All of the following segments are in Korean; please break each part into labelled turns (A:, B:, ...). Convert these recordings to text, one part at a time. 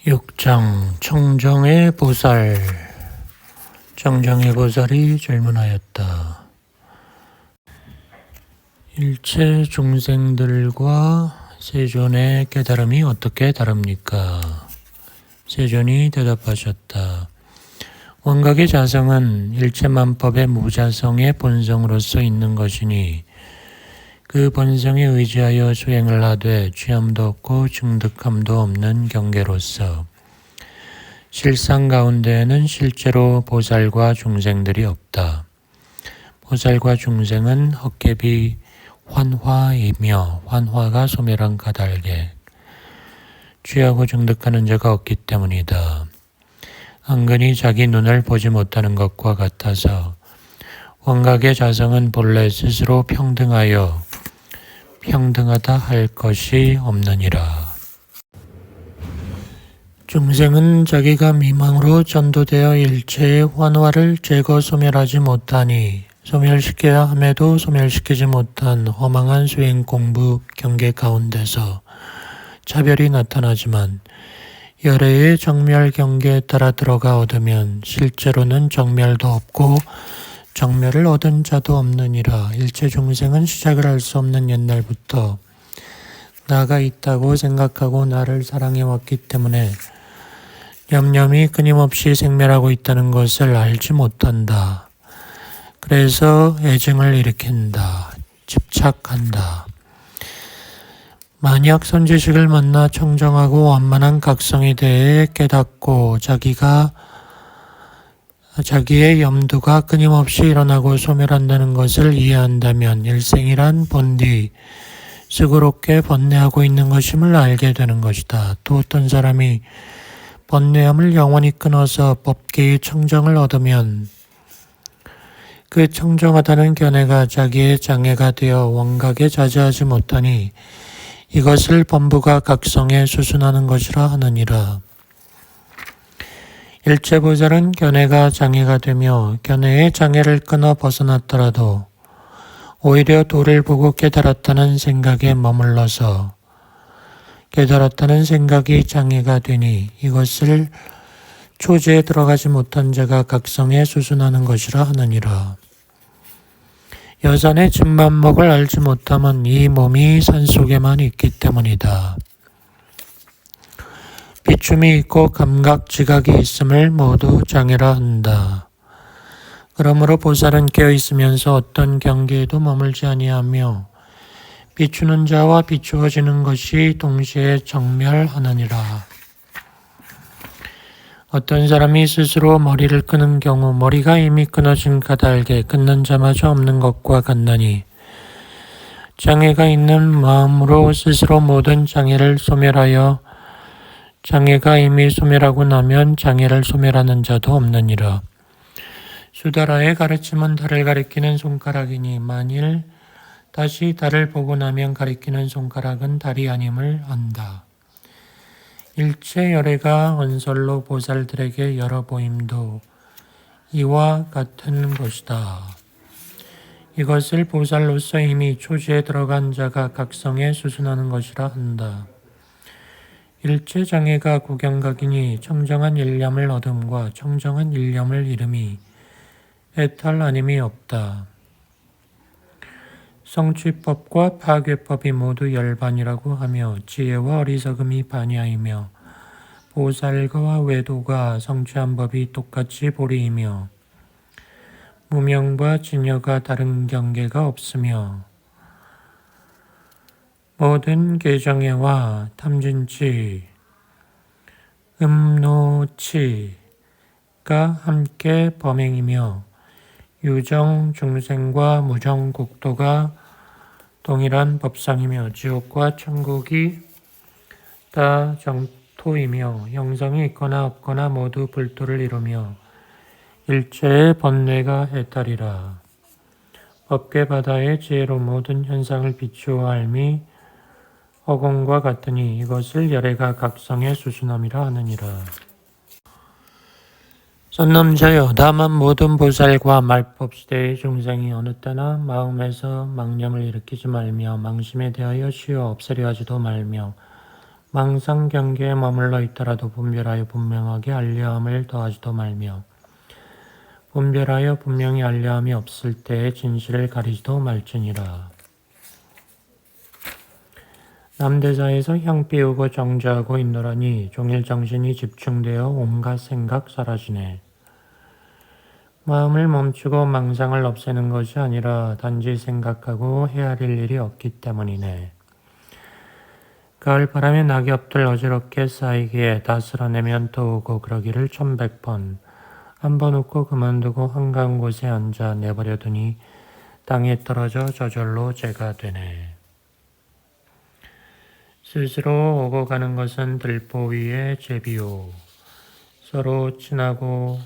A: 6장 청정의 보살. 청정의 보살이 질문하였다. 일체 중생들과 세존의 깨달음이 어떻게 다릅니까? 세존이 대답하셨다. 원각의 자성은 일체만법의 무자성의 본성으로서 있는 것이니 그 본성에 의지하여 수행을 하되 취함도 없고 증득함도 없는 경계로서 실상 가운데에는 실제로 보살과 중생들이 없다. 보살과 중생은 헛개비 환화이며 환화가 소멸한 까닭에 취하고 증득하는 자가 없기 때문이다. 은근히 자기 눈을 보지 못하는 것과 같아서 원각의 자성은 본래 스스로 평등하다 할 것이 없느니라. 중생은 자기가 미망으로 전도되어 일체의 환화를 제거 소멸하지 못하니 소멸시켜야 함에도 소멸시키지 못한 허망한 수행 공부 경계 가운데서 차별이 나타나지만 열애의 정멸 경계에 따라 들어가 얻으면 실제로는 정멸도 없고 정멸을 얻은 자도 없느니라. 일체 중생은 시작을 할 수 없는 옛날부터 나가 있다고 생각하고 나를 사랑해왔기 때문에 염려이 끊임없이 생멸하고 있다는 것을 알지 못한다. 그래서 애증을 일으킨다. 집착한다. 만약 선지식을 만나 청정하고 완만한 각성에 대해 깨닫고 자기의 염두가 끊임없이 일어나고 소멸한다는 것을 이해한다면 일생이란 본디 수고롭게 번뇌하고 있는 것임을 알게 되는 것이다. 또 어떤 사람이 번뇌함을 영원히 끊어서 법계의 청정을 얻으면 그 청정하다는 견해가 자기의 장애가 되어 원각에 자제하지 못하니 이것을 범부가 각성에 수순하는 것이라 하느니라. 일체보살은 견해가 장애가 되며 견해의 장애를 끊어 벗어났더라도 오히려 도를 보고 깨달았다는 생각에 머물러서 깨달았다는 생각이 장애가 되니 이것을 초지에 들어가지 못한 자가 각성에 수순하는 것이라 하느니라. 여산의 진만목을 알지 못함은 이 몸이 산속에만 있기 때문이다. 비춤이 있고 감각, 지각이 있음을 모두 장애라 한다. 그러므로 보살은 깨어있으면서 어떤 경계에도 머물지 아니하며 비추는 자와 비추어지는 것이 동시에 정멸하느니라. 어떤 사람이 스스로 머리를 끄는 경우 머리가 이미 끊어진 까닭에 끊는 자마저 없는 것과 같나니 장애가 있는 마음으로 스스로 모든 장애를 소멸하여 장애가 이미 소멸하고 나면 장애를 소멸하는 자도 없느니라. 수다라의 가르침은 달을 가리키는 손가락이니 만일 다시 달을 보고 나면 가리키는 손가락은 달이 아님을 안다. 일체 열애가 언설로 보살들에게 열어 보임도 이와 같은 것이다. 이것을 보살로서 이미 초지에 들어간 자가 각성에 수순하는 것이라 한다. 일체 장애가 구경각이니 청정한 일념을 얻음과 청정한 일념을 잃음이 애탈 아님이 없다. 성취법과 파괴법이 모두 열반이라고 하며 지혜와 어리석음이 반야이며 보살과 외도가 성취한 법이 똑같이 보리이며 무명과 진여가 다른 경계가 없으며 모든 계정애와 탐진치, 음노치가 함께 범행이며 유정 중생과 무정 국도가 동일한 법상이며 지옥과 천국이 다 정토이며 영성이 있거나 없거나 모두 불토를 이루며 일체의 번뇌가 해탈이라. 법계 바다의 지혜로 모든 현상을 비추어 알미 허공과 같으니 이것을 열애가 각성에 수순함이라 하느니라. 선남자여, 다만 모든 보살과 말법시대의 중생이 어느 때나 마음에서 망념을 일으키지 말며 망심에 대하여 쉬어 없애려 하지도 말며 망상 경계에 머물러 있더라도 분별하여 분명하게 알려함을 더하지도 말며 분별하여 분명히 알려함이 없을 때에 진실을 가리지도 말지니라. 남대사에서 향 피우고 정죄하고 있노라니 종일 정신이 집중되어 온갖 생각 사라지네. 마음을 멈추고 망상을 없애는 것이 아니라 단지 생각하고 헤아릴 일이 없기 때문이네. 가을바람에 낙엽들 어지럽게 쌓이기에 다스려내면 또 오고 그러기를 1100번. 한 번 웃고 그만두고 한가한 곳에 앉아 내버려두니 땅에 떨어져 저절로 재가 되네. 스스로 오고 가는 것은 들보 위의 제비요. 서로 친하고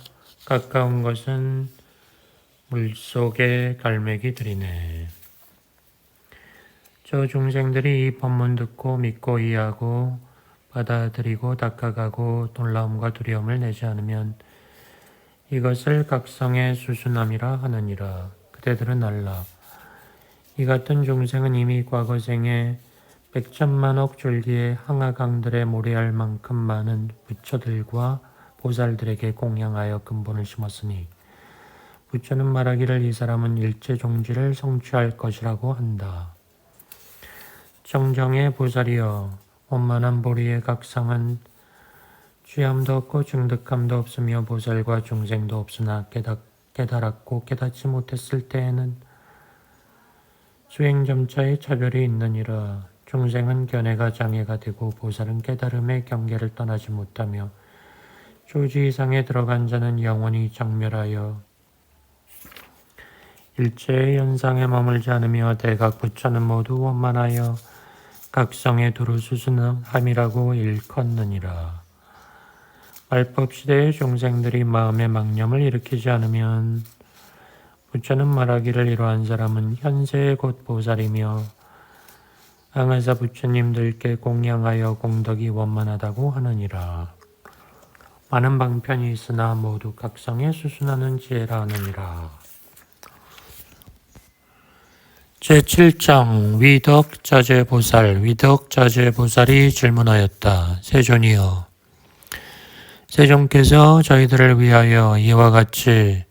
A: 가까운 것은 물속의 갈매기들이네. 저 중생들이 이 법문 듣고 믿고 이해하고 받아들이고 닦아가고 놀라움과 두려움을 내지 않으면 이것을 각성의 수수남이라 하느니라. 그대들은 알라. 이 같은 중생은 이미 과거생에 백천만억 줄기의 항아강들에 모래알 만큼 많은 부처들과 보살들에게 공양하여 근본을 심었으니 부처는 말하기를 이 사람은 일체 종지를 성취할 것이라고 한다. 정정의 보살이여, 원만한 보리의 각성은 취함도 없고 중득함도 없으며 보살과 중생도 없으나 깨달았고 깨닫지 못했을 때에는 수행점차의 차별이 있느니라. 중생은 견해가 장애가 되고 보살은 깨달음의 경계를 떠나지 못하며 조지 이상에 들어간 자는 영원히 정멸하여 일체의 현상에 머물지 않으며 대각 부처는 모두 원만하여 각성의 두루 수순함이라고 일컫느니라. 말법 시대의 중생들이 마음의 망념을 일으키지 않으면 부처는 말하기를 이러한 사람은 현세의 곧 보살이며 angasa 부처님들께 공양하여 공덕이 원만하다고 하느니라. 많은 방편이 있으나 모두 각성에 수순하는 지혜라 하느니라. 제7장 위덕자재보살. 위덕자재보살이 질문하였다. 세존이여, 세존께서 저희들을 위하여 이와 같이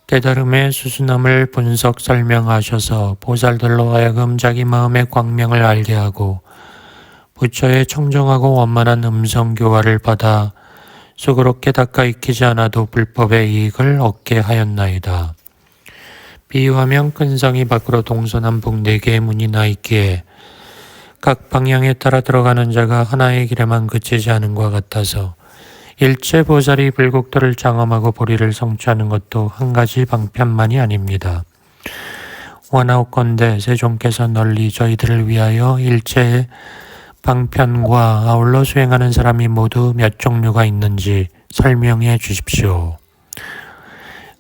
A: 깨달음의 수순함을 분석 설명하셔서 보살들로 하여금 자기 마음의 광명을 알게 하고 부처의 청정하고 원만한 음성교화를 받아 수고롭게 닦아 익히지 않아도 불법의 이익을 얻게 하였나이다. 비유하면 큰 성이 밖으로 동서남북 4개의 문이 나 있기에 각 방향에 따라 들어가는 자가 하나의 길에만 그치지 않은 것 같아서 일체 보살이 불국도를 장엄하고 보리를 성취하는 것도 한 가지 방편만이 아닙니다. 원하옵건대 세존께서 널리 저희들을 위하여 일체의 방편과 아울러 수행하는 사람이 모두 몇 종류가 있는지 설명해 주십시오.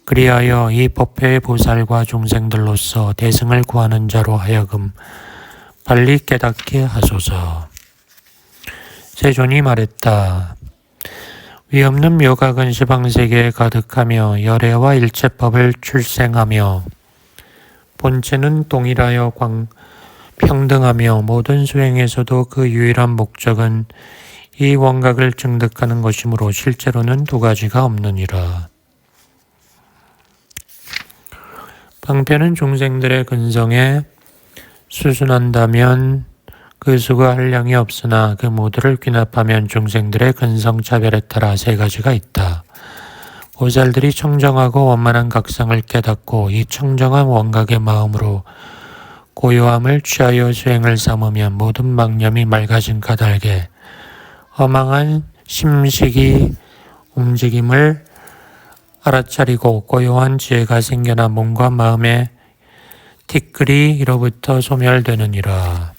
A: 그리하여 이 법회의 보살과 중생들로서 대승을 구하는 자로 하여금 빨리 깨닫게 하소서. 세존이 말했다. 위없는 묘각은 시방세계에 가득하며 열애와 일체법을 출생하며 본체는 동일하여 평등하며 모든 수행에서도 그 유일한 목적은 이 원각을 증득하는 것이므로 실제로는 두 가지가 없느니라. 방편은 중생들의 근성에 수순한다면 그 수가 한량이 없으나 그 모두를 귀납하면 중생들의 근성 차별에 따라 3가지가 있다. 보살들이 청정하고 원만한 각성을 깨닫고 이 청정한 원각의 마음으로 고요함을 취하여 수행을 삼으면 모든 망념이 맑아진 까닭에 허망한 심식이 움직임을 알아차리고 고요한 지혜가 생겨나 몸과 마음의 티끌이 이로부터 소멸되느니라.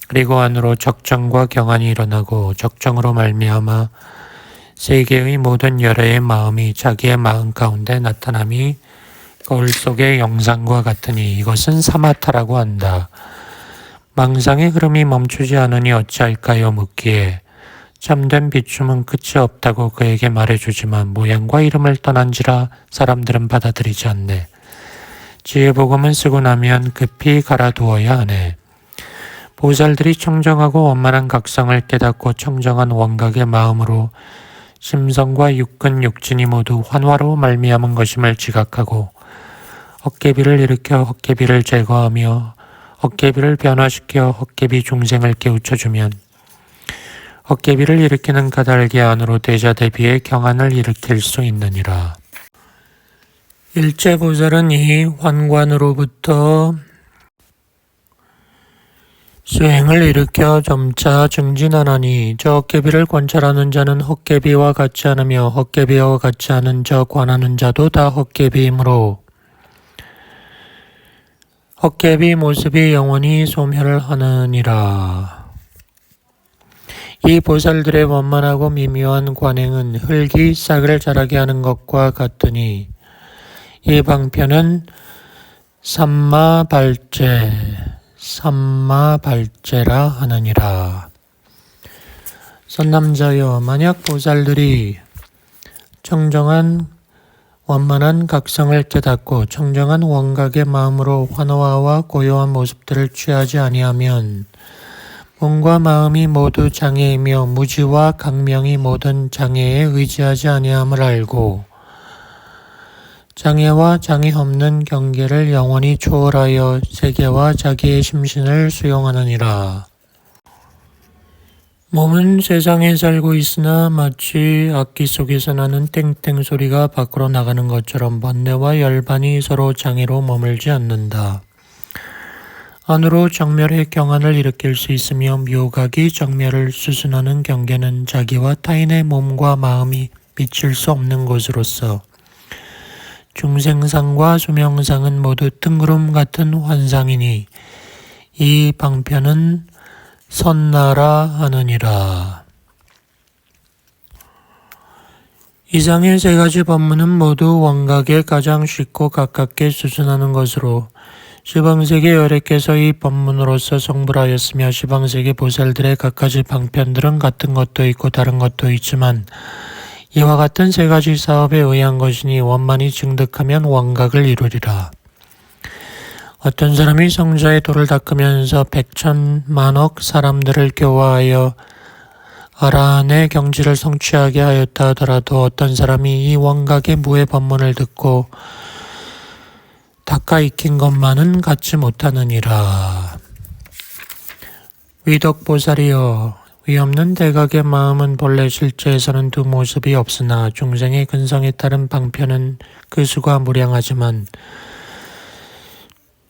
A: 그리고 안으로 적정과 경안이 일어나고 적정으로 말미암아 세계의 모든 열애의 마음이 자기의 마음 가운데 나타남이 거울 속의 영상과 같으니 이것은 사마타라고 한다. 망상의 흐름이 멈추지 않으니 어찌할까요? 묻기에 참된 비춤은 끝이 없다고 그에게 말해주지만 모양과 이름을 떠난지라 사람들은 받아들이지 않네. 지혜복음은 쓰고 나면 급히 갈아두어야 하네. 보살들이 청정하고 원만한 각성을 깨닫고 청정한 원각의 마음으로 심성과 육근 육진이 모두 환화로 말미암은 것임을 지각하고 헛개비를 일으켜 헛개비를 제거하며 헛개비를 변화시켜 헛개비 중생을 깨우쳐주면 헛개비를 일으키는 까닭의 안으로 대자대비의 경안을 일으킬 수 있느니라. 일체보살은 이 환관으로부터 수행을 일으켜 점차 증진하나니 저 헛개비를 관찰하는 자는 헛개비와 같지 않으며 헛개비와 같지 않은 저 관하는 자도 다 헛개비이므로 헛개비 모습이 영원히 소멸하느니라. 이 보살들의 원만하고 미묘한 관행은 흙이 싹을 자라게 하는 것과 같으니 이 방편은 삼마발제라 하느니라. 선남자여, 만약 보살들이 청정한 원만한 각성을 깨닫고 청정한 원각의 마음으로 환호와 고요한 모습들을 취하지 아니하면 몸과 마음이 모두 장애이며 무지와 강명이 모든 장애에 의지하지 아니함을 알고 장애와 장애 없는 경계를 영원히 초월하여 세계와 자기의 심신을 수용하느니라. 몸은 세상에 살고 있으나 마치 악기 속에서 나는 땡땡 소리가 밖으로 나가는 것처럼 번뇌와 열반이 서로 장애로 머물지 않는다. 안으로 정멸의 경안을 일으킬 수 있으며 묘각이 정멸을 수순하는 경계는 자기와 타인의 몸과 마음이 미칠 수 없는 곳으로서 중생상과 수명상은 모두 뜬구름 같은 환상이니 이 방편은 선나라 하느니라. 이상의 세 가지 법문은 모두 원각에 가장 쉽고 가깝게 수순하는 것으로 시방세계 열애께서 이 법문으로서 성불하였으며 시방세계 보살들의 각가지 방편들은 같은 것도 있고 다른 것도 있지만 이와 같은 세 가지 사업에 의한 것이니 원만히 증득하면 원각을 이루리라. 어떤 사람이 성자의 도를 닦으면서 백천만억 사람들을 교화하여 아라한의 경지를 성취하게 하였다 하더라도 어떤 사람이 이 원각의 무의 법문을 듣고 닦아 익힌 것만은 갖지 못하느니라. 위덕보살이여, 위없는 대각의 마음은 본래 실제에서는 두 모습이 없으나 중생의 근성에 따른 방편은 그 수가 무량하지만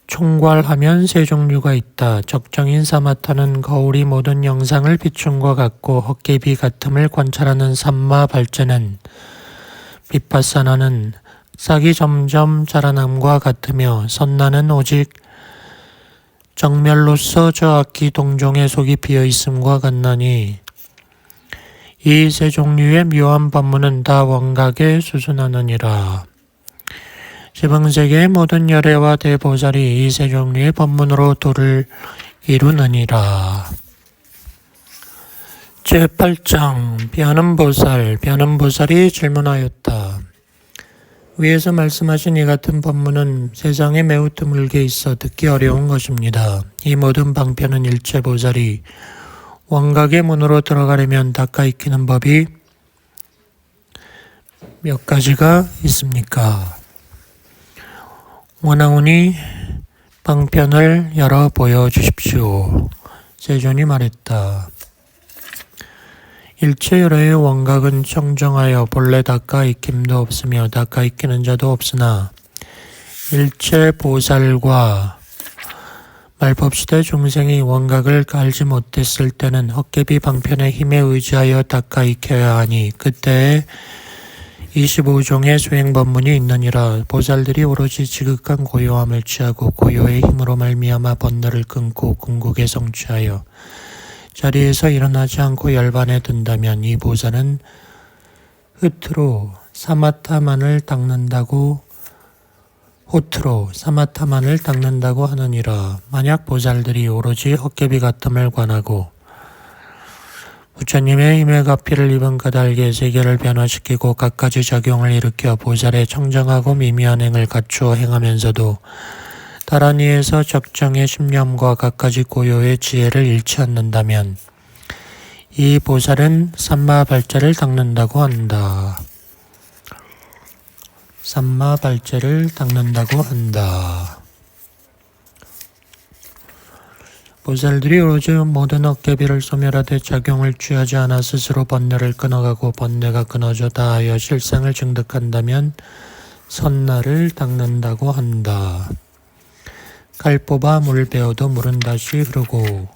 A: 총괄하면 세 종류가 있다. 적정인 사마타는 거울이 모든 영상을 비춘과 같고 헛개비 같음을 관찰하는 삼마발제는 비파사나는 싹이 점점 자라남과 같으며 선나는 오직 정멸로서 저 악기 동종의 속이 비어있음과 같나니 이 세 종류의 묘한 법문은 다 원각에 수순하느니라. 시방세계의 모든 열애와 대보살이 이 세 종류의 법문으로 도를 이루느니라. 제8장 변음보살이 질문하였다. 위에서 말씀하신 이 같은 법문은 세상에 매우 드물게 있어 듣기 어려운 것입니다. 이 모든 방편은 일체보살이 원각의 문으로 들어가려면 닦아 익히는 법이 몇 가지가 있습니까? 원하오니 방편을 열어 보여주십시오. 세존이 말했다. 일체열애의 원각은 청정하여 본래 닦아 익힘도 없으며 닦아 익히는 자도 없으나 일체보살과 말법시대 중생이 원각을 알지 못했을 때는 헛개비 방편의 힘에 의지하여 닦아 익혀야 하니 그때에 25종의 수행법문이 있느니라. 보살들이 오로지 지극한 고요함을 취하고 고요의 힘으로 말미암아 번뇌를 끊고 궁극에 성취하여 자리에서 일어나지 않고 열반에 든다면 이 보살은 호트로 사마타만을 닦는다고 하느니라. 만약 보살들이 오로지 헛개비 같음을 관하고 부처님의 힘에 가피를 입은 까닭에 세계를 변화시키고 갖가지 작용을 일으켜 보살의 청정하고 미미한 행을 갖추어 행하면서도 다란이에서 적정의 신념과 갖가지 고요의 지혜를 잃지 않는다면 이 보살은 삼마발자를 닦는다고 한다. 삼마발자를 닦는다고 한다. 보살들이 오로지 모든 어깨비를 소멸하되 작용을 취하지 않아 스스로 번뇌를 끊어가고 번뇌가 끊어져 다하여 실상을 증득한다면 선나를 닦는다고 한다. 칼 뽑아 물 베어도 물은 다시 흐르고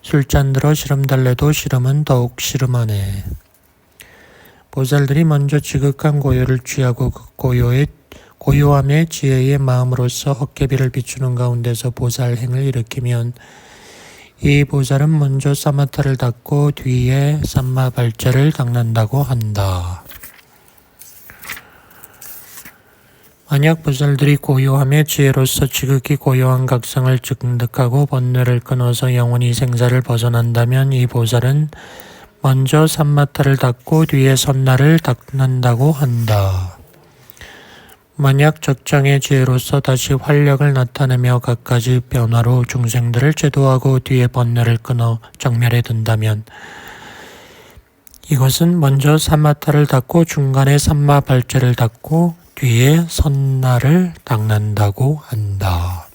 A: 술잔 들어 시름 달래도 시름은 더욱 시름하네. 보살들이 먼저 지극한 고요를 취하고 그 고요함의 지혜의 마음으로서 헛개비를 비추는 가운데서 보살행을 일으키면 이 보살은 먼저 사마타를 닦고 뒤에 삼마발자를 닦는다고 한다. 만약 보살들이 고요함의 지혜로서 지극히 고요한 각성을 증득하고 번뇌를 끊어서 영원히 생사를 벗어난다면 이 보살은 먼저 삼마타를 닦고 뒤에 선나를 닦는다고 한다. 만약 적정의 지혜로서 다시 활력을 나타내며 갖가지 변화로 중생들을 제도하고 뒤에 번뇌를 끊어 정멸에 든다면 이것은 먼저 삼마타를 닦고 중간에 삼마발자를 닦고 뒤에 선나를 닦는다고 한다.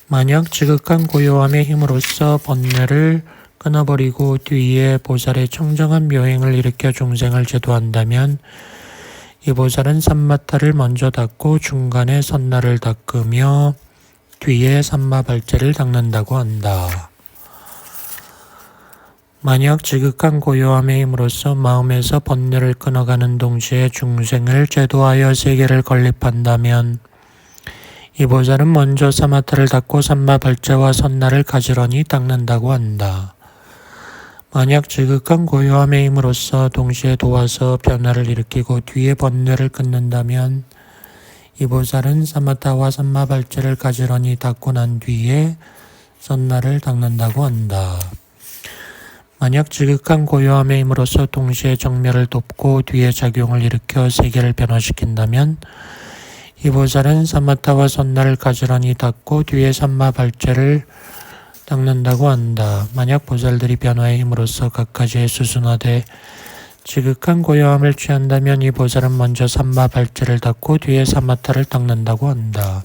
A: 만약 지극한 고요함의 힘으로써 번뇌를 끊어버리고 뒤에 보살의 청정한 묘행을 일으켜 중생을 제도한다면 이 보살은 삼마타를 먼저 닦고 중간에 선나를 닦으며 뒤에 삼마발자를 닦는다고 한다. 만약 지극한 고요함의 힘으로써 마음에서 번뇌를 끊어가는 동시에 중생을 제도하여 세계를 건립한다면 이 보살은 먼저 사마타를 닦고 삼마발자와 선나를 가지런히 닦는다고 한다. 만약 지극한 고요함의 힘으로써 동시에 도와서 변화를 일으키고 뒤에 번뇌를 끊는다면 이 보살은 사마타와 삼마발자를 가지런히 닦고 난 뒤에 선나를 닦는다고 한다. 만약 지극한 고요함의 힘으로써 동시에 정멸을 돕고 뒤에 작용을 일으켜 세계를 변화시킨다면 이 보살은 사마타와 선나를 가지런히 닦고 뒤에 삼마발자를 닦는다고 한다. 만약 보살들이 변화의 힘으로써 갖가지에 수순화돼 지극한 고요함을 취한다면 이 보살은 먼저 삼마발자를 닦고 뒤에 사마타를 닦는다고 한다.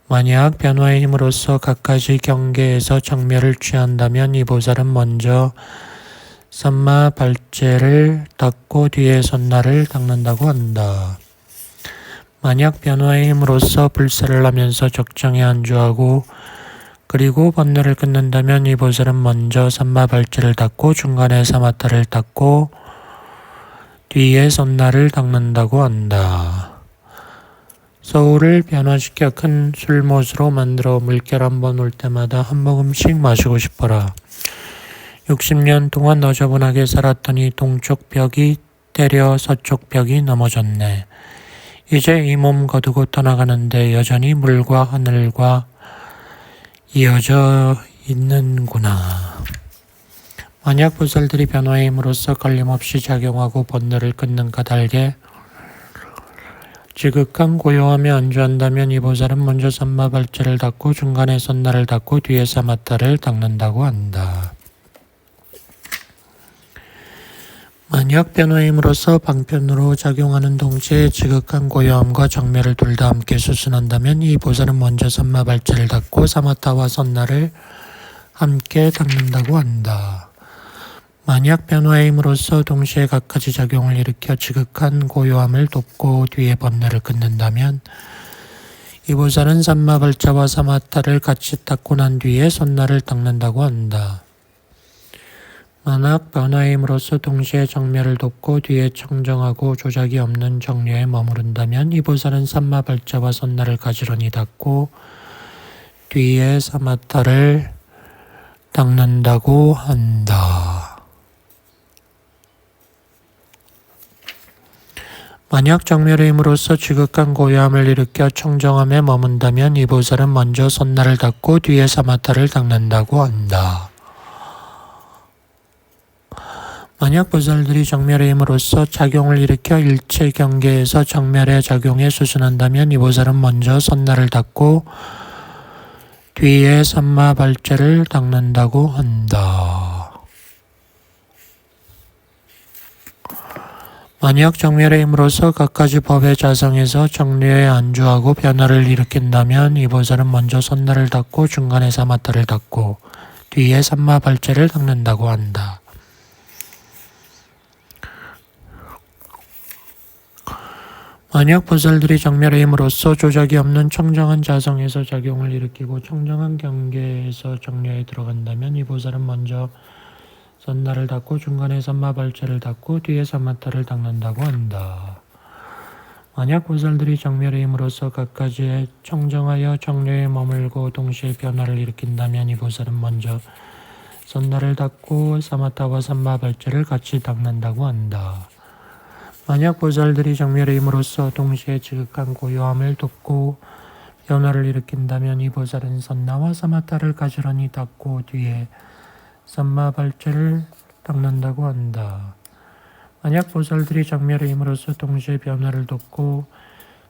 A: 만약 변화의 힘으로써 갖가지 경계에서 정멸을 취한다면 이 보살은 먼저 삼마발자를 닦고 뒤에 선나를 닦는다고 한다. 만약 변화의 힘으로써 불사를 하면서 적정에 안주하고 그리고 번뇌를 끊는다면 이 보살은 먼저 삼마발자를 닦고 중간에 사마타를 닦고 뒤에 선나를 닦는다고 한다. 서울을 변화시켜 큰 술못으로 만들어 물결 한번 올 때마다 한 모금씩 마시고 싶어라. 60년 동안 너저분하게 살았더니 동쪽 벽이 때려 서쪽 벽이 넘어졌네. 이제 이 몸 거두고 떠나가는데 여전히 물과 하늘과 이어져 있는구나. 만약 보살들이 변화의 힘으로써 걸림없이 작용하고 번뇌를 끊는 까닭에 지극한 고요함에 안주한다면 이 보살은 먼저 삼마발자를 닦고 중간에 선나를 닦고 뒤에 사마타를 닦는다고 한다. 만약 변화의 힘으로써 방편으로 작용하는 동시에 지극한 고요함과 정멸을 둘 다 함께 수순한다면 이 보살은 먼저 삼마발자를 닦고 사마타와 선나를 함께 닦는다고 한다. 만약 변화의 힘으로써 동시에 갖가지 작용을 일으켜 지극한 고요함을 돕고 뒤에 번뇌를 끊는다면 이 보살은 삼마발자와 사마타를 같이 닦고 난 뒤에 선나를 닦는다고 한다. 만약 변화의 힘으로써 동시에 정멸을 돕고 뒤에 청정하고 조작이 없는 정료에 머무른다면 이 보살은 삼마발자와 선나를 가지런히 닦고 뒤에 사마타를 닦는다고 한다. 만약 정멸의 힘으로써 지극한 고요함을 일으켜 청정함에 머문다면 이 보살은 먼저 선나를 닦고 뒤에 사마타를 닦는다고 한다. 만약 보살들이 정멸의 힘으로써 작용을 일으켜 일체 경계에서 정멸의 작용에 수순한다면 이 보살은 먼저 선나를 닦고 뒤에 삼마발제를 닦는다고 한다. 만약 정멸의 힘으로써 갖가지 법의 자성에서 정례에 안주하고 변화를 일으킨다면 이 보살은 먼저 선나를 닦고 중간에 사마타를 닦고 뒤에 삼마발제를 닦는다고 한다. 만약 보살들이 정멸의 힘으로써 조작이 없는 청정한 자성에서 작용을 일으키고 청정한 경계에서 정례에 들어간다면 이 보살은 먼저 선나를 닦고 중간에 삼마발제를 닦고 뒤에 사마타를 닦는다고 한다. 만약 보살들이 정멸의 힘으로써 갖가지에 청정하여 정례에 머물고 동시에 변화를 일으킨다면 이 보살은 먼저 선나를 닦고 사마타와 삼마발제를 같이 닦는다고 한다. 만약 보살들이 정멸의 힘으로써 동시에 지극한 고요함을 돕고 변화를 일으킨다면 이 보살은 선나와 사마타를 가지런히 닦고 뒤에 삼마발제를 닦는다고 한다. 만약 보살들이 정멸의 힘으로써 동시에 변화를 돕고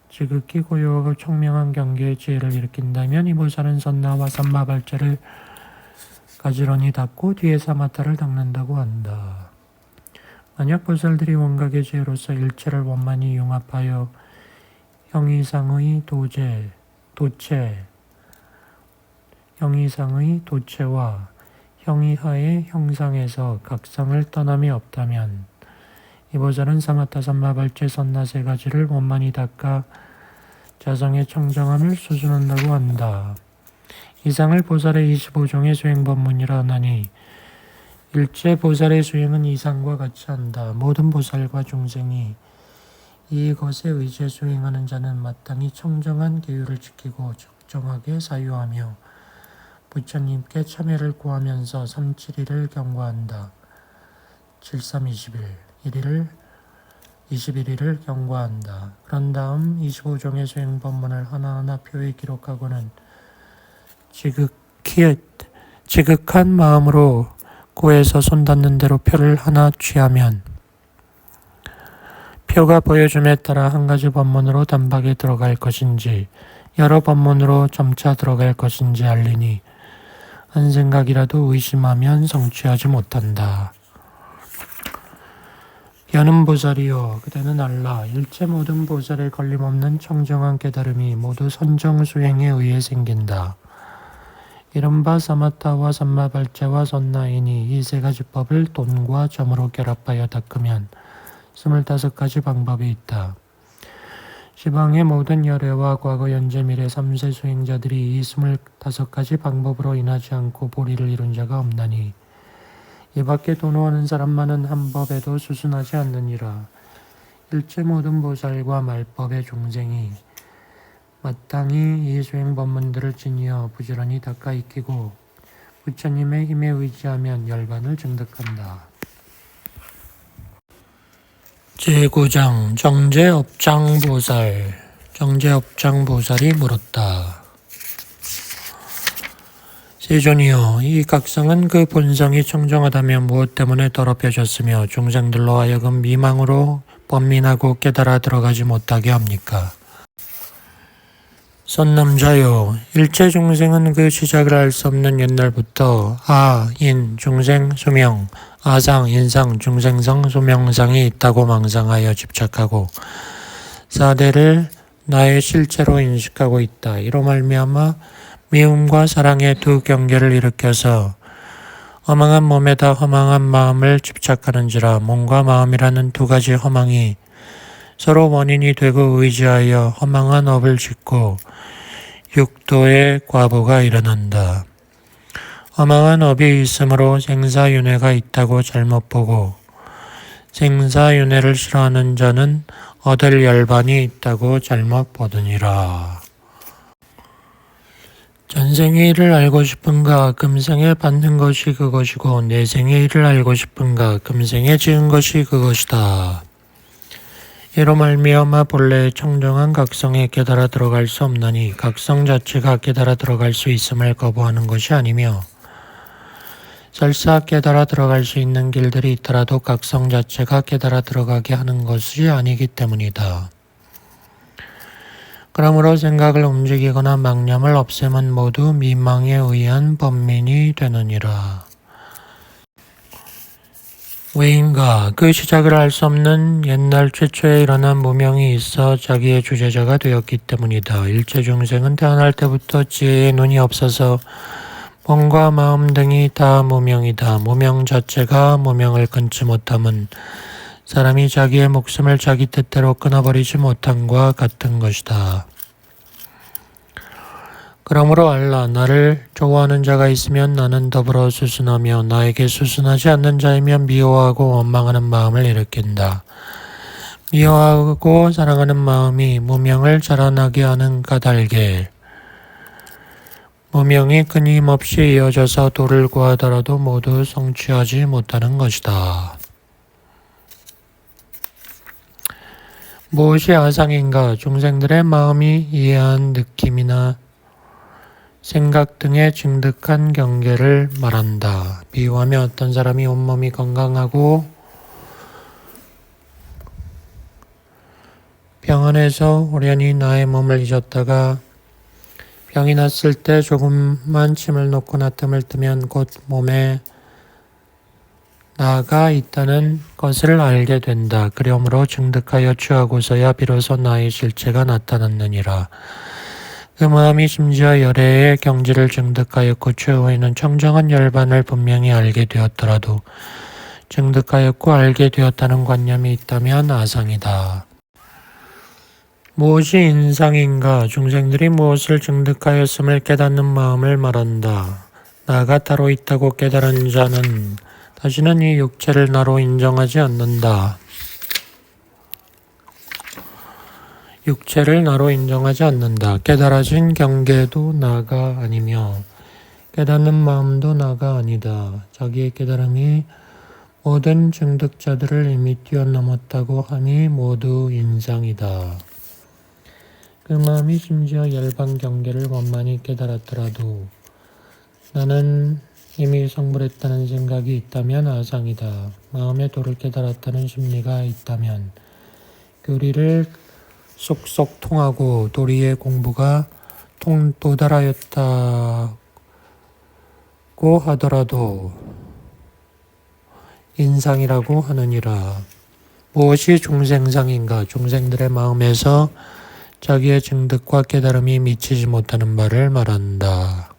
A: 지극히 고요하고 청명한 경계의 지혜를 일으킨다면 이 보살은 선나와 삼마발제를 가지런히 닦고 뒤에 사마타를 닦는다고 한다. 만약 보살들이 원각의 지혜로서 일체를 원만히 융합하여 형이상의 도체와 형이하의 형상에서 각성을 떠남이 없다면 이 보살은 사마타 삼마발제 선나 세 가지를 원만히 닦아 자성의 청정함을 수순한다고 한다. 이상을 보살의 25종의 수행법문이라 하나니 일체 보살의 수행은 이상과 같이 한다. 모든 보살과 중생이 이것에 의지해 수행하는 자는 마땅히 청정한 계율을 지키고 적정하게 사유하며 부처님께 참여를 구하면서 371을 경과한다. 7321 21일을 경과한다. 그런 다음 25종의 수행법문을 하나하나 표에 기록하고는 지극한 마음으로 고에서 손 닿는 대로 표를 하나 취하면 표가 보여줌에 따라 한 가지 법문으로 단박에 들어갈 것인지 여러 법문으로 점차 들어갈 것인지 알리니 한 생각이라도 의심하면 성취하지 못한다. 여는 보살이여 그대는 알라. 일체 모든 보살의 걸림없는 청정한 깨달음이 모두 선정수행에 의해 생긴다. 이른바 사마타와 삼마발제와 선나이니 이 세 가지 법을 돈과 점으로 결합하여 닦으면 25가지 방법이 있다. 시방의 모든 열애와 과거 현재 미래 3세 수행자들이 이 25가지 방법으로 인하지 않고 보리를 이룬 자가 없나니 이 밖에 도노하는 사람만은 한 법에도 수순하지 않느니라. 일체 모든 보살과 말법의 중생이 마땅히 이 수행법문들을 지니어 부지런히 닦아 익히고 부처님의 힘에 의지하면 열반을 증득한다. 제9장 정제업장보살이 물었다. 세존이여 이 각성은 그 본성이 청정하다며 무엇 때문에 더럽혀졌으며 중생들로 하여금 미망으로 번민하고 깨달아 들어가지 못하게 합니까? 선남자요 일체 중생은 그 시작을 알 수 없는 옛날부터 인, 중생, 수명, 아상, 인상, 중생성, 수명상이 있다고 망상하여 집착하고 사대를 나의 실체로 인식하고 있다. 이로 말미암아 미움과 사랑의 두 경계를 일으켜서 허망한 몸에다 허망한 마음을 집착하는지라. 몸과 마음이라는 두 가지 허망이 서로 원인이 되고 의지하여 허망한 업을 짓고 육도의 과보가 일어난다. 허망한 업이 있으므로 생사윤회가 있다고 잘못 보고 생사윤회를 싫어하는 자는 얻을 열반이 있다고 잘못 보느니라. 전생의 일을 알고 싶은가 금생에 받는 것이 그것이고 내생의 일을 알고 싶은가 금생에 지은 것이 그것이다. 이로 말미암아 본래의 청정한 각성에 깨달아 들어갈 수 없나니 각성 자체가 깨달아 들어갈 수 있음을 거부하는 것이 아니며 설사 깨달아 들어갈 수 있는 길들이 있더라도 각성 자체가 깨달아 들어가게 하는 것이 아니기 때문이다. 그러므로 생각을 움직이거나 망념을 없애면 모두 미망에 의한 번민이 되느니라. 왜인가? 그 시작을 알 수 없는 옛날 최초에 일어난 무명이 있어 자기의 주제자가 되었기 때문이다. 일체 중생은 태어날 때부터 지혜의 눈이 없어서 몸과 마음 등이 다 무명이다. 무명 자체가 무명을 끊지 못함은 사람이 자기의 목숨을 자기 뜻대로 끊어버리지 못함과 같은 것이다. 그러므로 알라. 나를 좋아하는 자가 있으면 나는 더불어 수순하며 나에게 수순하지 않는 자이면 미워하고 원망하는 마음을 일으킨다. 미워하고 사랑하는 마음이 무명을 자라나게 하는 까닭에 무명이 끊임없이 이어져서 도를 구하더라도 모두 성취하지 못하는 것이다. 무엇이 아상인가? 중생들의 마음이 이해한 느낌이나 생각 등의 증득한 경계를 말한다. 비유하며 어떤 사람이 온몸이 건강하고 병원에서 오련히 나의 몸을 잊었다가 병이 났을 때 조금만 침을 놓고 나틈을 뜨면 곧 몸에 나가 있다는 것을 알게 된다. 그러므로 증득하여 취하고서야 비로소 나의 실체가 나타났느니라. 그 마음이 심지어 열애의 경지를 증득하였고 최후에는 청정한 열반을 분명히 알게 되었더라도 증득하였고 알게 되었다는 관념이 있다면 아상이다. 무엇이 인상인가? 중생들이 무엇을 증득하였음을 깨닫는 마음을 말한다. 나가 따로 있다고 깨달은 자는 다시는 이 육체를 나로 인정하지 않는다. 육체를 나로 인정하지 않는다. 깨달아진 경계도 나가 아니며 깨닫는 마음도 나가 아니다. 자기의 깨달음이 모든 증득자들을 이미 뛰어넘었다고 함이 모두 인상이다. 그 마음이 심지어 열반 경계를 원만히 깨달았더라도 나는 이미 성불했다는 생각이 있다면 아상이다. 마음의 도를 깨달았다는 심리가 있다면 교리를 쏙쏙 통하고 도리의 공부가 도달하였다고 하더라도 인상이라고 하느니라. 무엇이 중생상인가? 중생들의 마음에서 자기의 증득과 깨달음이 미치지 못하는 바를 말한다.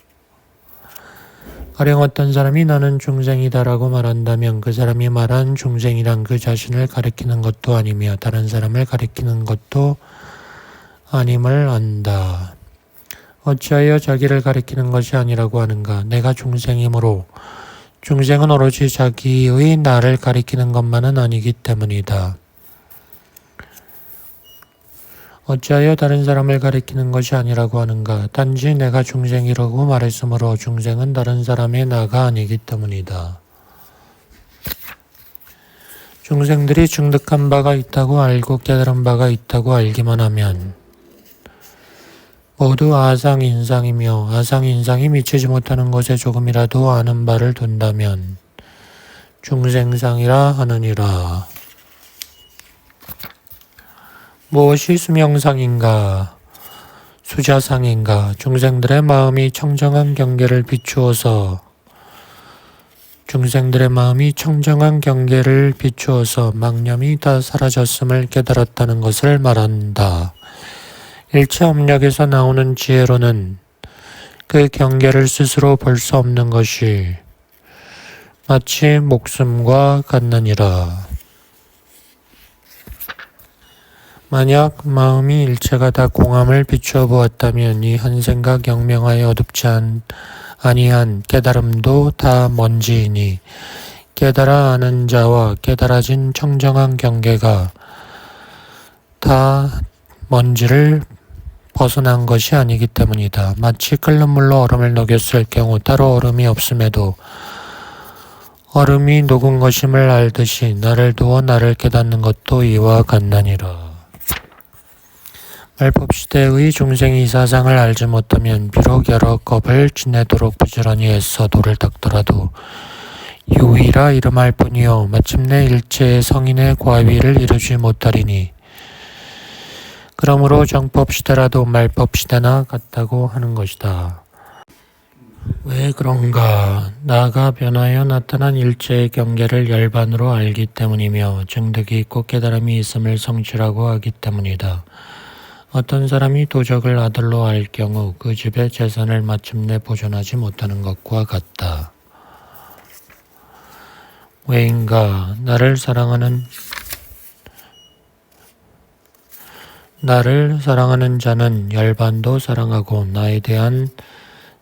A: 가령 어떤 사람이 나는 중생이다라고 말한다면 그 사람이 말한 중생이란 그 자신을 가리키는 것도 아니며 다른 사람을 가리키는 것도 아님을 안다. 어찌하여 자기를 가리키는 것이 아니라고 하는가? 내가 중생이므로 중생은 오로지 자기의 나를 가리키는 것만은 아니기 때문이다. 어찌하여 다른 사람을 가리키는 것이 아니라고 하는가? 단지 내가 중생이라고 말했으므로 중생은 다른 사람의 나가 아니기 때문이다. 중생들이 증득한 바가 있다고 알고 깨달은 바가 있다고 알기만 하면 모두 아상인상이며 아상인상이 미치지 못하는 것에 조금이라도 아는 바를 둔다면 중생상이라 하느니라. 무엇이 수명상인가? 수자상인가? 중생들의 마음이 청정한 경계를 비추어서 망념이 다 사라졌음을 깨달았다는 것을 말한다. 일체 업력에서 나오는 지혜로는 그 경계를 스스로 볼 수 없는 것이 마치 목숨과 같느니라. 만약 마음이 일체가 다 공함을 비추어 보았다면 이 한 생각 영명하여 어둡지 아니한 깨달음도 다 먼지이니 깨달아 아는 자와 깨달아진 청정한 경계가 다 먼지를 벗어난 것이 아니기 때문이다. 마치 끓는 물로 얼음을 녹였을 경우 따로 얼음이 없음에도 얼음이 녹은 것임을 알듯이 나를 두어 나를 깨닫는 것도 이와 같나니라. 말법시대의 중생이 사상을 알지 못하면 비록 여러 겁을 지내도록 부지런히 애써 도를 닦더라도 유의라 이름할 뿐이요 마침내 일체의 성인의 과위를 이루지 못하리니 그러므로 정법시대라도 말법시대나 같다고 하는 것이다. 왜 그런가? 나가 변하여 나타난 일체의 경계를 열반으로 알기 때문이며 증득이 있고 깨달음이 있음을 성취라고 하기 때문이다. 어떤 사람이 도적을 아들로 알 경우 그 집의 재산을 마침내 보존하지 못하는 것과 같다. 왜인가? 나를 사랑하는 자는 열반도 사랑하고 나에 대한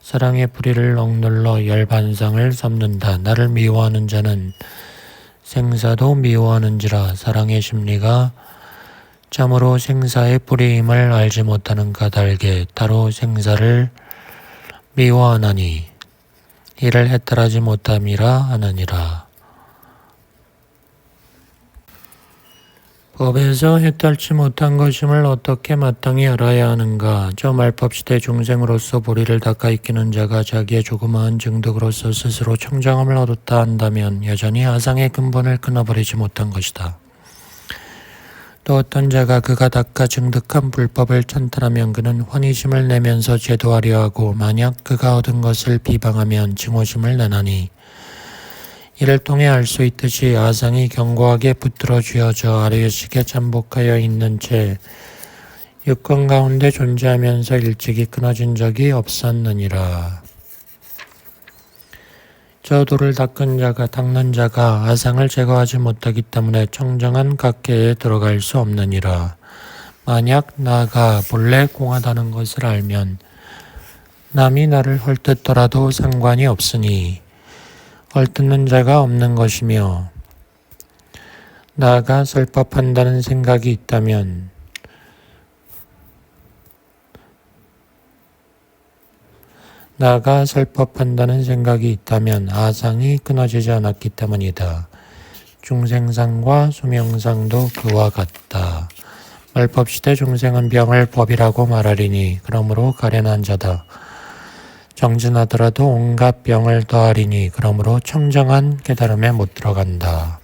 A: 사랑의 뿌리를 억눌러 열반상을 삼는다. 나를 미워하는 자는 생사도 미워하는지라 사랑의 심리가 참으로 생사의 뿌리임을 알지 못하는 까닭에 따로 생사를 미워하나니 이를 해탈하지 못함이라 하느니라. 법에서 해탈치 못한 것임을 어떻게 마땅히 알아야 하는가? 저 말법시대 중생으로서 보리를 닦아 익히는 자가 자기의 조그마한 증득으로서 스스로 청정함을 얻었다 한다면 여전히 아상의 근본을 끊어버리지 못한 것이다. 또 어떤 자가 그가 닦아 증득한 불법을 찬탄하면 그는 환희심을 내면서 제도하려 하고 만약 그가 얻은 것을 비방하면 증오심을 내나니 이를 통해 알 수 있듯이 아상이 견고하게 붙들어 쥐어져 아래의식에 잠복하여 있는 채 육권 가운데 존재하면서 일찍이 끊어진 적이 없었느니라. 저 돌을 닦는 자가 아상을 제거하지 못하기 때문에 청정한 각계에 들어갈 수 없느니라. 만약 나가 본래 공하다는 것을 알면 남이 나를 헐뜯더라도 상관이 없으니 헐뜯는 자가 없는 것이며 나가 설법한다는 생각이 있다면 아상이 끊어지지 않았기 때문이다. 중생상과 수명상도 그와 같다. 말법시대 중생은 병을 법이라고 말하리니 그러므로 가련한 자다. 정진하더라도 온갖 병을 더하리니 그러므로 청정한 깨달음에 못 들어간다.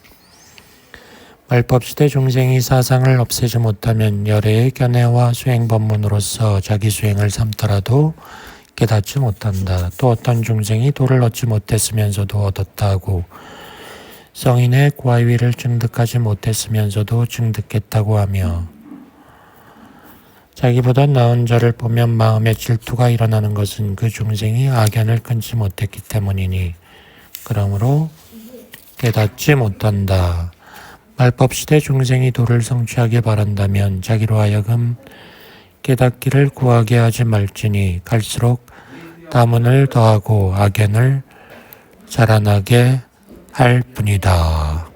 A: 말법시대 중생이 사상을 없애지 못하면 열애의 견해와 수행법문으로서 자기 수행을 삼더라도 깨닫지 못한다. 또 어떤 중생이 도를 얻지 못했으면서도 얻었다 하고 성인의 과위를 증득하지 못했으면서도 증득했다고 하며 자기보다 나은 자를 보면 마음에 질투가 일어나는 것은 그 중생이 악연을 끊지 못했기 때문이니 그러므로 깨닫지 못한다. 말법시대 중생이 도를 성취하게 바란다면 자기로 하여금 깨닫기를 구하게 하지 말지니 갈수록 다문을 더하고 악연을 자라나게 할 뿐이다.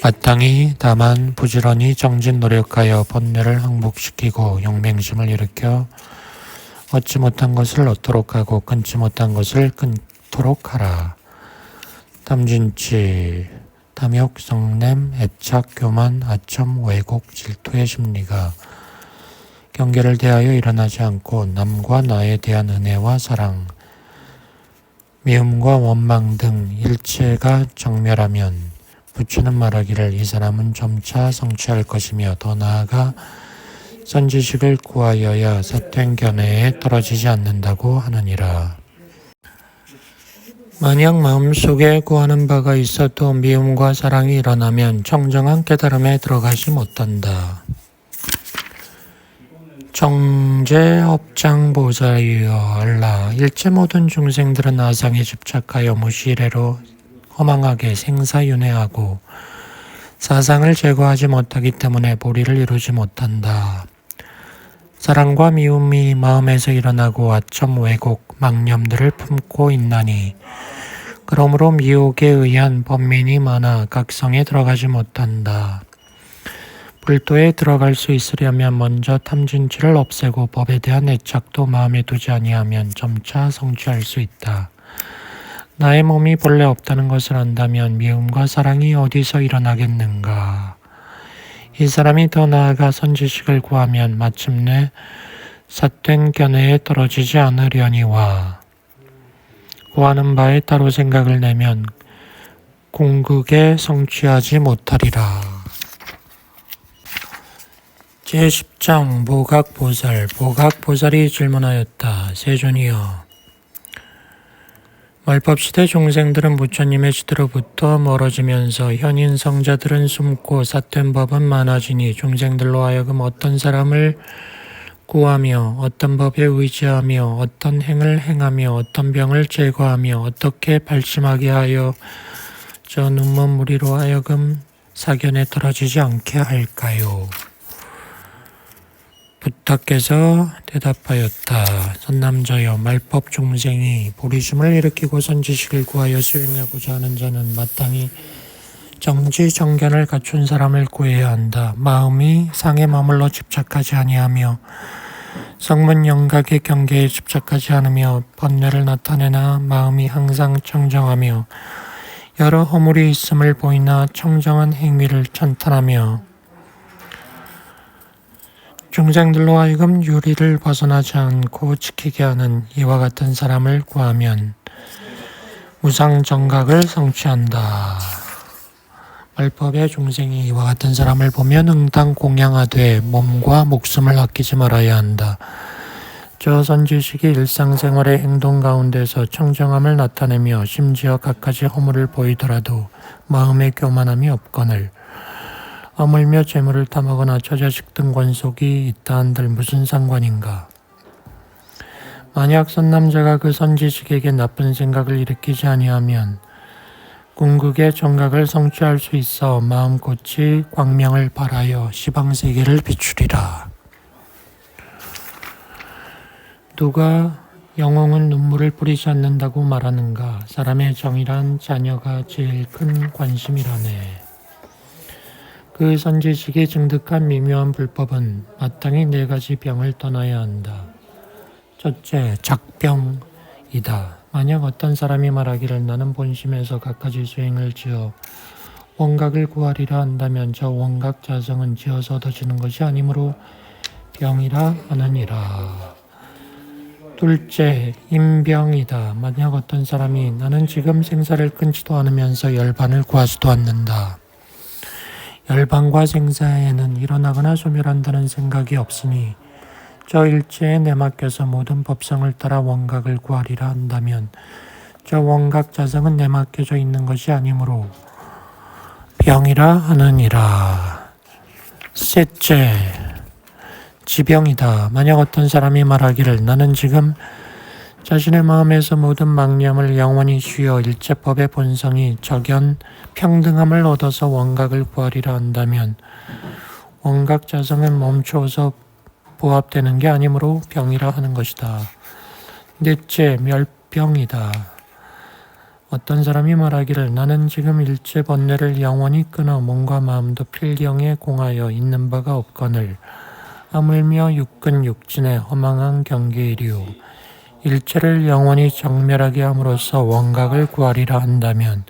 A: 마땅히 다만 부지런히 정진 노력하여 번뇌를 항복시키고 용맹심을 일으켜 얻지 못한 것을 얻도록 하고 끊지 못한 것을 끊도록 하라. 탐진치, 탐욕, 성냄, 애착, 교만, 아첨, 왜곡, 질투의 심리가 경계를 대하여 일어나지 않고 남과 나에 대한 은혜와 사랑, 미움과 원망 등 일체가 정멸하면 부처는 말하기를 이 사람은 점차 성취할 것이며 더 나아가 선지식을 구하여야 사퇴견해에 떨어지지 않는다고 하느니라. 만약 마음속에 구하는 바가 있어도 미움과 사랑이 일어나면 청정한 깨달음에 들어가지 못한다. 정제업장보살이여 알라. 일체 모든 중생들은 아상에 집착하여 무시래로 허망하게 생사윤회하고 사상을 제거하지 못하기 때문에 보리를 이루지 못한다. 사랑과 미움이 마음에서 일어나고 아첨, 왜곡, 망념들을 품고 있나니 그러므로 미혹에 의한 번민이 많아 각성에 들어가지 못한다. 불도에 들어갈 수 있으려면 먼저 탐진치를 없애고 법에 대한 애착도 마음에 두지 아니하면 점차 성취할 수 있다. 나의 몸이 본래 없다는 것을 안다면 미움과 사랑이 어디서 일어나겠는가? 이 사람이 더 나아가 선지식을 구하면 마침내 삿된 견해에 떨어지지 않으려니와 구하는 바에 따로 생각을 내면 궁극에 성취하지 못하리라. 제10장 보각보살. 보각보살이 질문하였다. 세존이여, 말법시대 중생들은 부처님의 시대로부터 멀어지면서 현인 성자들은 숨고 삿된 법은 많아지니 중생들로 하여금 어떤 사람을 구하며 어떤 법에 의지하며 어떤 행을 행하며 어떤 병을 제거하며 어떻게 발심하게 하여 저 눈먼무리로 하여금 사견에 떨어지지 않게 할까요? 부타께서 대답하였다. 선남자여, 말법 중생이 보리심을 일으키고 선지식을 구하여 수행하고자 하는 자는 마땅히 정지정견을 갖춘 사람을 구해야 한다. 마음이 상에 머물러 집착하지 아니하며 성문 영각의 경계에 집착하지 않으며 번뇌를 나타내나 마음이 항상 청정하며 여러 허물이 있음을 보이나 청정한 행위를 천탄하며 중생들로 하여금 유리를 벗어나지 않고 지키게 하는 이와 같은 사람을 구하면 무상정각을 성취한다. 말법의 중생이 이와 같은 사람을 보면 응당 공양하되 몸과 목숨을 아끼지 말아야 한다. 저 선지식이 일상생활의 행동 가운데서 청정함을 나타내며 심지어 갖가지 허물을 보이더라도 마음의 교만함이 없거늘 어물며 재물을 탐하거나 처자식 등 권속이 있다 한들 무슨 상관인가. 만약 선남자가 그 선지식에게 나쁜 생각을 일으키지 아니하면 궁극의 정각을 성취할 수 있어 마음꽃이 광명을 발하여 시방세계를 비추리라. 누가 영웅은 눈물을 뿌리지 않는다고 말하는가. 사람의 정이란 자녀가 제일 큰 관심이라네. 그 선지식이 증득한 미묘한 불법은 마땅히 4가지 병을 떠나야 한다. 첫째, 작병이다. 만약 어떤 사람이 말하기를 나는 본심에서 갖가지 수행을 지어 원각을 구하리라 한다면 저 원각 자성은 지어서 얻어지는 것이 아니므로 병이라 하느니라. 둘째, 임병이다. 만약 어떤 사람이 나는 지금 생사를 끊지도 않으면서 열반을 구하지도 않는다. 열반과 생사에는 일어나거나 소멸한다는 생각이 없으니 저 일체에 내맡겨서 모든 법성을 따라 원각을 구하리라 한다면 저 원각 자성은 내맡겨져 있는 것이 아니므로 병이라 하느니라. 셋째, 지병이다. 만약 어떤 사람이 말하기를 나는 지금 자신의 마음에서 모든 망념을 영원히 쉬어 일체법의 본성이 적연 평등함을 얻어서 원각을 구하리라 한다면 원각 자성은 멈추어서 부합되는 게 아니므로 병이라 하는 것이다. 넷째, 멸병이다. 어떤 사람이 말하기를 나는 지금 일체 번뇌를 영원히 끊어 몸과 마음도 필경에 공하여 있는 바가 없거늘 하물며 육근 육진의 허망한 경계이리요. 일체를 영원히 정멸하게 함으로써 원각을 구하리라 한다면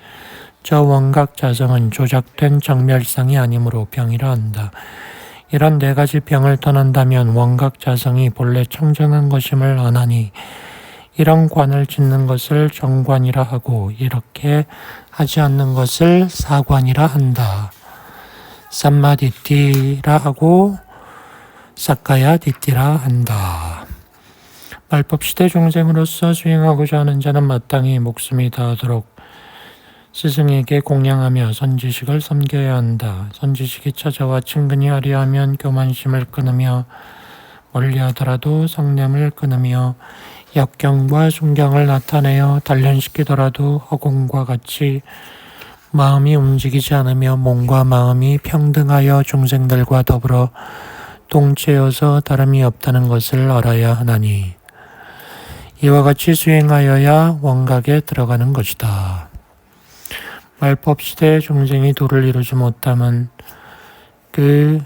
A: 저 원각 자성은 조작된 정멸상이 아니므로 병이라 한다. 이런 4가지 병을 떠난다면 원각 자성이 본래 청정한 것임을 아나니 이런 관을 짓는 것을 정관이라 하고 이렇게 하지 않는 것을 사관이라 한다. 삼마디띠라 하고 사카야디띠라 한다. 말법시대 중생으로서 수행하고자 하는 자는 마땅히 목숨이 다하도록 스승에게 공양하며 선지식을 섬겨야 한다. 선지식이 찾아와 친근히 하려 하면 교만심을 끊으며 멀리하더라도 성냄을 끊으며 역경과 순경을 나타내어 단련시키더라도 허공과 같이 마음이 움직이지 않으며 몸과 마음이 평등하여 중생들과 더불어 동체여서 다름이 없다는 것을 알아야 하나니 이와 같이 수행하여야 원각에 들어가는 것이다. 말법시대의 중생이 도를 이루지 못하면 그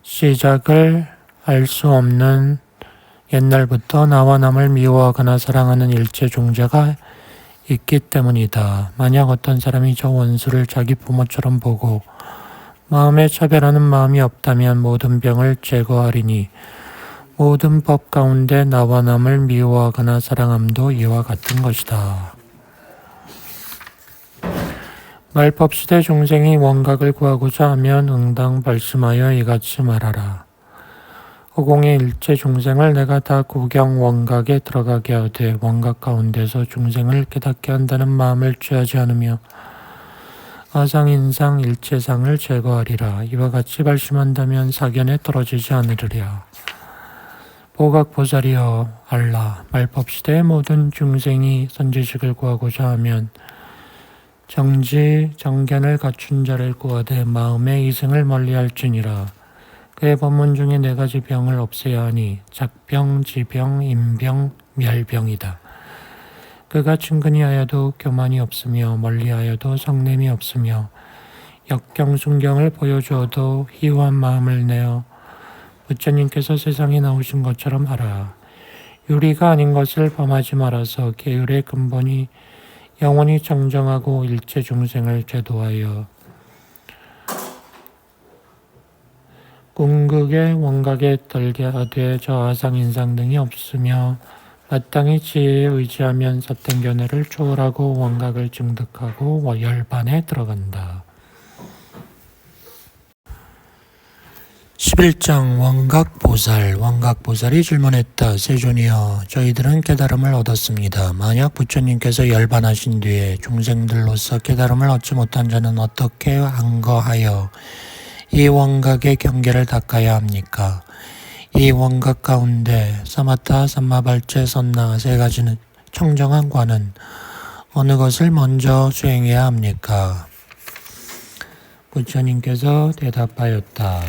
A: 시작을 알 수 없는 옛날부터 나와 남을 미워하거나 사랑하는 일체 종자가 있기 때문이다. 만약 어떤 사람이 저 원수를 자기 부모처럼 보고 마음에 차별하는 마음이 없다면 모든 병을 제거하리니 모든 법 가운데 나와 남을 미워하거나 사랑함도 이와 같은 것이다. 말법시대 중생이 원각을 구하고자 하면 응당 발심하여 이같이 말하라. 허공의 일체 중생을 내가 다 구경 원각에 들어가게 하되 원각 가운데서 중생을 깨닫게 한다는 마음을 취하지 않으며 아상인상 일체상을 제거하리라. 이와 같이 발심한다면 사견에 떨어지지 않으리라. 보각보살이여 알라. 말법시대의 모든 중생이 선지식을 구하고자 하면 정지 정견을 갖춘 자를 구하되 마음의 이승을 멀리할지니라. 그의 법문 중에 4가지 병을 없애야 하니 작병, 지병, 임병, 멸병이다. 그가 친근히 하여도 교만이 없으며 멀리하여도 성냄이 없으며 역경순경을 보여주어도 희유한 마음을 내어 부처님께서 세상에 나오신 것처럼 하라. 유리가 아닌 것을 범하지 말아서 계율의 근본이 영원히 정정하고 일체 중생을 제도하여 궁극의 원각에 떨게 하되 저 아상인상 등이 없으며 마땅히 지혜에 의지하면 사땡견해를 초월하고 원각을 증득하고 열반에 들어간다. 11장 원각보살. 원각보살이 질문했다. 세존이여, 저희들은 깨달음을 얻었습니다. 만약 부처님께서 열반하신 뒤에 중생들로서 깨달음을 얻지 못한 자는 어떻게 안거하여 이 원각의 경계를 닦아야 합니까? 이 원각 가운데 사마타, 삼마발체, 선나 3가지는 청정한 관은 어느 것을 먼저 수행해야 합니까? 부처님께서 대답하였다.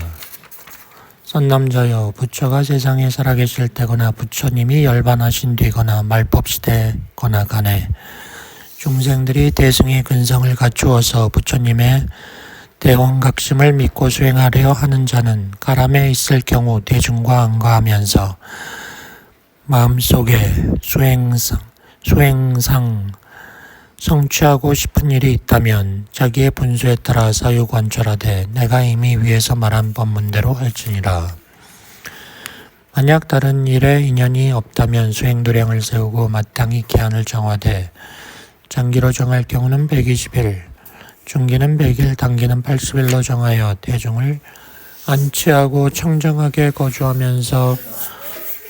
A: 선남자여, 부처가 세상에 살아계실 때거나 부처님이 열반하신 뒤거나 말법시대거나 간에 중생들이 대승의 근성을 갖추어서 부처님의 대원각심을 믿고 수행하려 하는 자는 가람에 있을 경우 대중과 안거하면서 마음속에 수행상 성취하고 싶은 일이 있다면 자기의 분수에 따라 사유관철하되 내가 이미 위에서 말한 법문대로 할지니라. 만약 다른 일에 인연이 없다면 수행도량을 세우고 마땅히 기한을 정하되 장기로 정할 경우는 120일, 중기는 100일, 단기는 80일로 정하여 대중을 안치하고 청정하게 거주하면서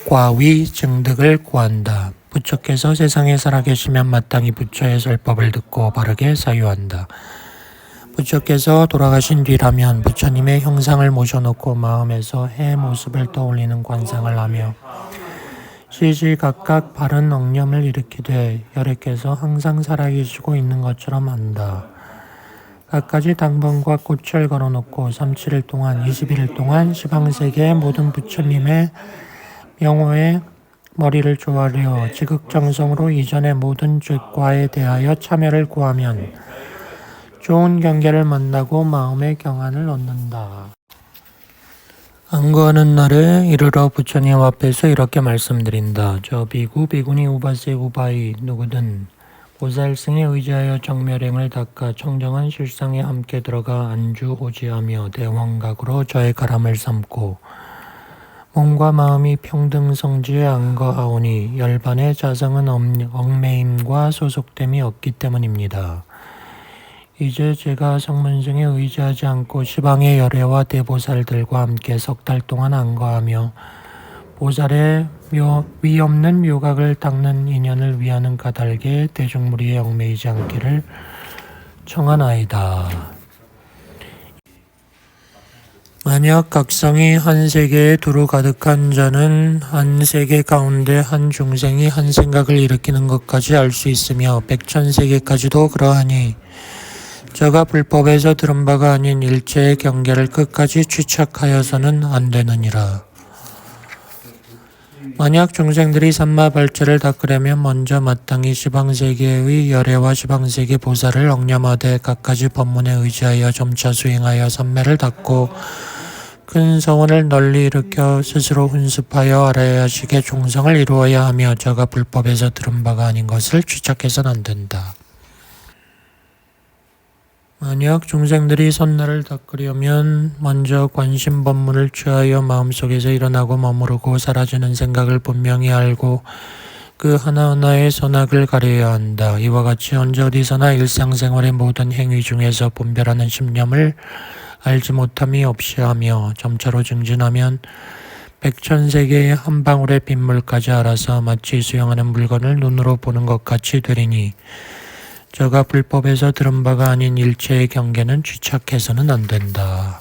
A: 과위 증득을 구한다. 부처께서 세상에 살아계시면 마땅히 부처의 설법을 듣고 바르게 사유한다. 부처께서 돌아가신 뒤라면 부처님의 형상을 모셔놓고 마음에서 해 모습을 떠올리는 관상을 하며 시시각각 바른 억념을 일으키되 열애께서 항상 살아계시고 있는 것처럼 한다. 갖가지 당번과 꽃을 걸어놓고 37일 동안 21일 동안 시방세계의 모든 부처님의 명호에 머리를 조아려 지극정성으로 이전의 모든 죄과에 대하여 참여를 구하면 좋은 경계를 만나고 마음의 경안을 얻는다. 안거하는 날에 이르러 부처님 앞에서 이렇게 말씀드린다. 저 비구, 비구니, 우바세, 우바이 누구든 보살승에 의지하여 정멸행을 닦아 청정한 실상에 함께 들어가 안주호지하며 대원각으로 저의 가람을 삼고 몸과 마음이 평등성지에 안거하오니 열반의 자성은 얽매임과 소속됨이 없기 때문입니다. 이제 제가 성문승에 의지하지 않고 시방의 열애와 대보살들과 함께 3달 동안 안거하며 보살의 위없는 묘각을 닦는 인연을 위하는 까닭에 대중무리에 얽매이지 않기를 청하나이다. 만약 각성이 한 세계에 두루 가득한 자는 한 세계 가운데 한 중생이 한 생각을 일으키는 것까지 알 수 있으며 백천세계까지도 그러하니 저가 불법에서 들은 바가 아닌 일체의 경계를 끝까지 취착하여서는 안 되느니라. 만약 중생들이 삼마발체를 닦으려면 먼저 마땅히 시방세계의 열애와 시방세계 보살을 억념하되 갖가지 법문에 의지하여 점차 수행하여 삼매를 닦고 큰 서원을 널리 일으켜 스스로 훈습하여 알아야 하시게 종성을 이루어야 하며 저가 불법에서 들은 바가 아닌 것을 취착해서는 안 된다. 만약 중생들이 선나를 닦으려면 먼저 관심법문을 취하여 마음속에서 일어나고 머무르고 사라지는 생각을 분명히 알고 그 하나하나의 선악을 가려야 한다. 이와 같이 언제 어디서나 일상생활의 모든 행위 중에서 분별하는 신념을 알지 못함이 없이 하며 점차로 증진하면 백천세계의 한 방울의 빗물까지 알아서 마치 수영하는 물건을 눈으로 보는 것 같이 되리니 저가 불법에서 들은 바가 아닌 일체의 경계는 취착해서는 안 된다.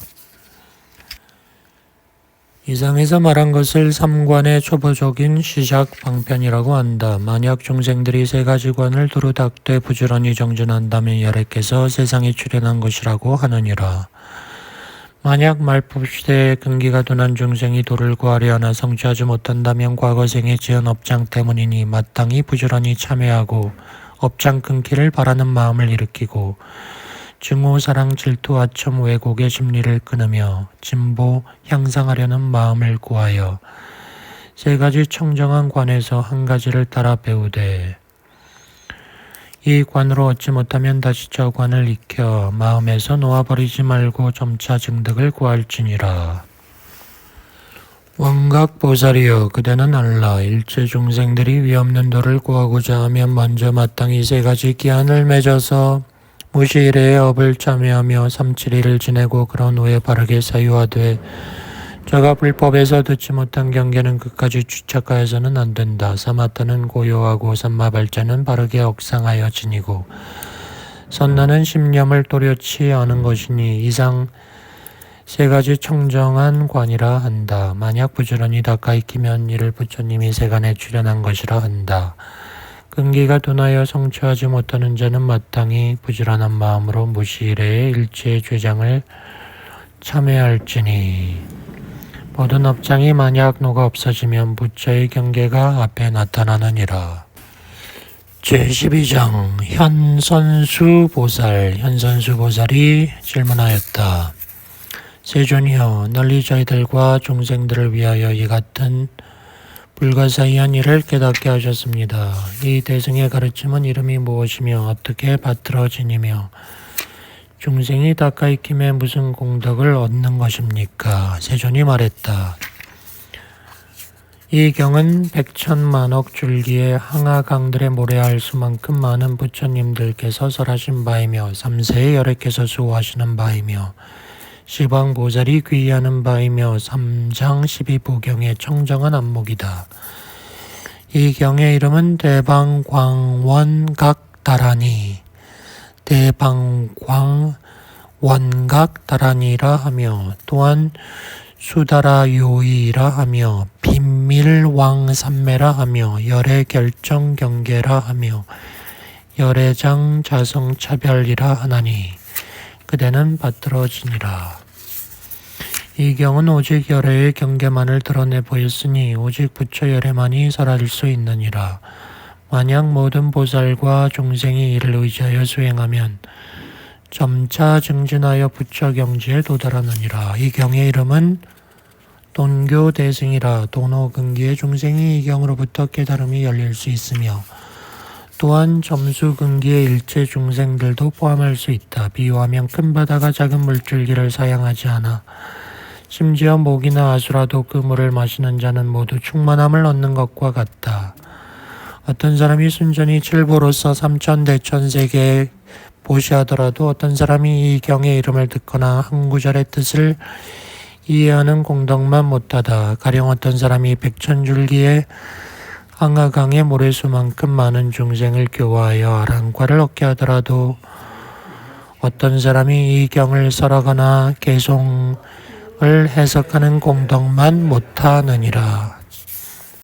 A: 이상에서 말한 것을 삼관의 초보적인 시작 방편이라고 한다. 만약 중생들이 세 가지 관을 두루 닦되 부지런히 정진한다면 열애께서 세상에 출현한 것이라고 하느니라. 만약 말법시대에 근기가 둔한 중생이 도를 구하려 하나 성취하지 못한다면 과거생의 지은 업장 때문이니 마땅히 부지런히 참여하고 업장 끊기를 바라는 마음을 일으키고 증오, 사랑, 질투, 아첨, 왜곡의 심리를 끊으며 진보, 향상하려는 마음을 구하여 세 가지 청정한 관에서 한 가지를 따라 배우되 이 관으로 얻지 못하면 다시 저 관을 익혀 마음에서 놓아버리지 말고 점차 증득을 구할지니라. 원각보살이여 그대는 알라. 일체 중생들이 위없는 도를 구하고자 하면 먼저 마땅히 세 가지 기한을 맺어서 무시일의 업을 참여하며 3-7일을 지내고 그런 후에 바르게 사유하되 저가 불법에서 듣지 못한 경계는 끝까지 취착하여서는 안 된다. 사마타는 고요하고 삼마발자는 바르게 억상하여 지니고 선나는 심념을 또렷이 아는 것이니 이상 세 가지 청정한 관이라 한다. 만약 부지런히 닦아 익히면 이를 부처님이 세간에 출현한 것이라 한다. 근기가 둔하여 성취하지 못하는 자는 마땅히 부지런한 마음으로 무시일의 일체의 죄장을 참회할지니 모든 업장이 만약 노가 없어지면 부처의 경계가 앞에 나타나느니라. 제12장 현선수보살. 현선수보살이 질문하였다. 세존이여, 널리 저희들과 중생들을 위하여 이 같은 불가사의한 일을 깨닫게 하셨습니다. 이 대승의 가르침은 이름이 무엇이며 어떻게 받들어지니며 중생이 닦아 익힘에 무슨 공덕을 얻는 것입니까? 세존이 말했다. 이 경은 백천만억 줄기의 항아강들에 모래할 수만큼 많은 부처님들께서 설하신 바이며 삼세의 열애께서 수호하시는 바이며 시방보살이 귀의하는 바이며 3장 12부경의 청정한 안목이다. 이 경의 이름은 대방광원각다라니 대방광원각다라니라 하며 또한 수다라요이라 하며 빈밀왕삼매라 하며 열애결정경계라 하며 열애장 자성차별이라 하나니 그대는 받들어지니라. 이 경은 오직 열애의 경계만을 드러내 보였으니 오직 부처 열애만이 설할 수 있느니라. 만약 모든 보살과 중생이 이를 의지하여 수행하면 점차 증진하여 부처 경지에 도달하느니라. 이 경의 이름은 돈교대승이라. 도노근기의 중생이 이 경으로부터 깨달음이 열릴 수 있으며 또한 점수근기의 일체 중생들도 포함할 수 있다. 비유하면 큰 바다가 작은 물줄기를 사양하지 않아 심지어 모기나 아수라도 그 물을 마시는 자는 모두 충만함을 얻는 것과 같다. 어떤 사람이 순전히 칠보로서 삼천대천세계에 보시하더라도 어떤 사람이 이 경의 이름을 듣거나 한 구절의 뜻을 이해하는 공덕만 못하다. 가령 어떤 사람이 백천줄기의 항아강의 모래수만큼 많은 중생을 교화하여 아랑과를 얻게 하더라도 어떤 사람이 이 경을 설하거나 개송을 해석하는 공덕만 못하느니라.